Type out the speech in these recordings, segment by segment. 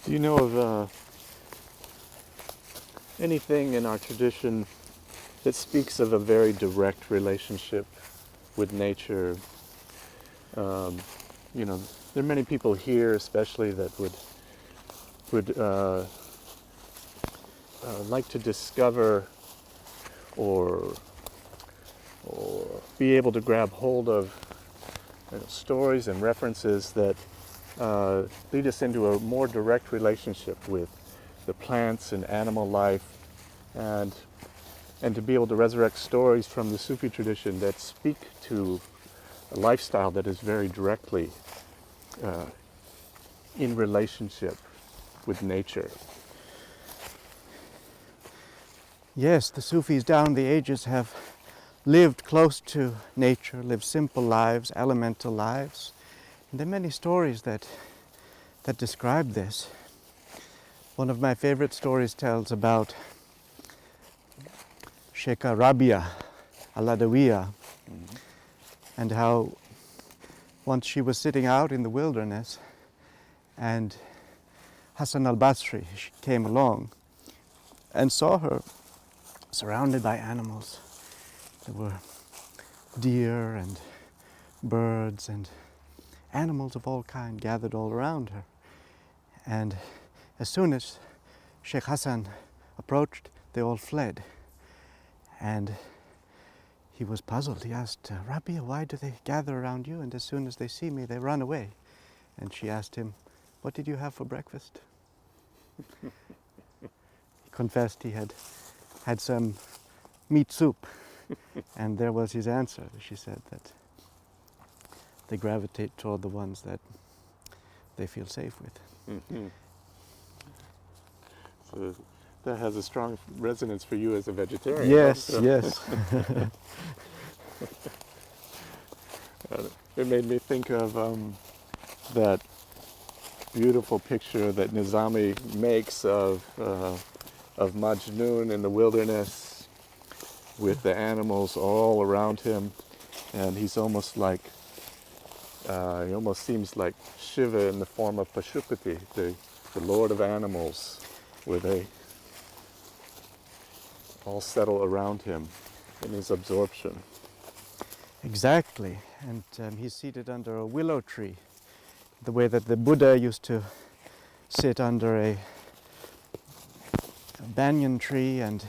Do you know of anything in our tradition that speaks of a very direct relationship with nature? Um, there are many people here, especially that would like to discover or be able to grab hold of stories and references that lead us into a more direct relationship with the plants and animal life, and to be able to resurrect stories from the Sufi tradition that speak to a lifestyle that is very directly in relationship with nature. Yes, the Sufis down the ages have lived close to nature, lived simple lives, elemental lives. And there are many stories that describe this. One of my favorite stories tells about Sheikha Rabia al-Adawiya, and how once she was sitting out in the wilderness and Hassan al-Basri came along and saw her surrounded by animals. There were deer and birds and animals of all kinds gathered all around her. And as soon as Sheikh Hassan approached, they all fled. And he was puzzled. He asked, Rabia, why do they gather around you? And as soon as they see me, they run away. And she asked him, what did you have for breakfast? He confessed he had some meat soup. And there was his answer. She said that they gravitate toward the ones that they feel safe with. Mm-hmm. So that has a strong resonance for you as a vegetarian. Yes, right? yes. It made me think of that beautiful picture that Nizami makes of Majnun in the wilderness with the animals all around him, and he's almost like, he almost seems like Shiva in the form of Pashupati, the lord of animals, where they all settle around him in his absorption. Exactly. And he's seated under a willow tree, the way that the Buddha used to sit under a banyan tree, and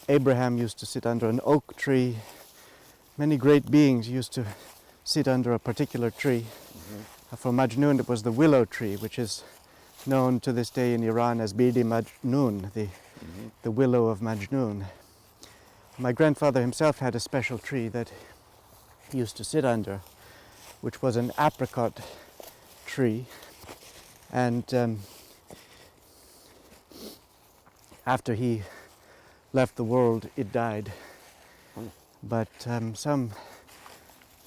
Abraham used to sit under an oak tree. Many great beings used to sit under a particular tree. Mm-hmm. For Majnun, it was the willow tree, which is known to this day in Iran as Bidi Majnun, the willow of Majnun. My grandfather himself had a special tree that he used to sit under, which was an apricot tree. And after he left the world, it died. But some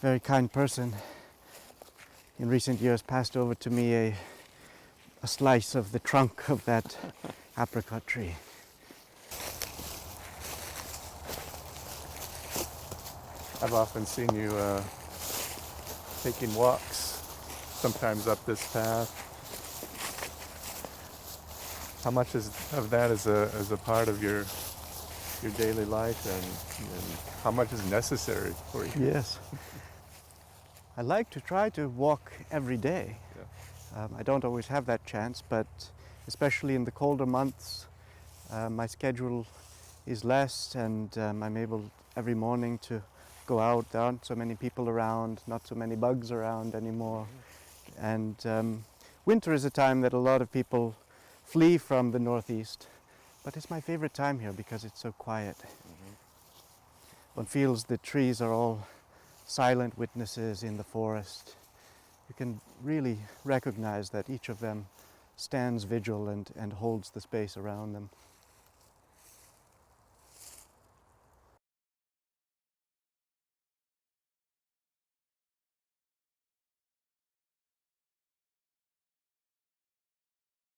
very kind person in recent years passed over to me a slice of the trunk of that apricot tree. I've often seen you taking walks, sometimes up this path. How much of that is a part of your daily life, and how much is necessary for you? Yes. I like to try to walk every day. Yeah. I don't always have that chance, but especially in the colder months, my schedule is less, and I'm able every morning to go out. There aren't so many people around, not so many bugs around anymore. And winter is a time that a lot of people flee from the Northeast, but it's my favorite time here because it's so quiet. Mm-hmm. One feels the trees are all silent witnesses in the forest. You can really recognize that each of them stands vigil and holds the space around them.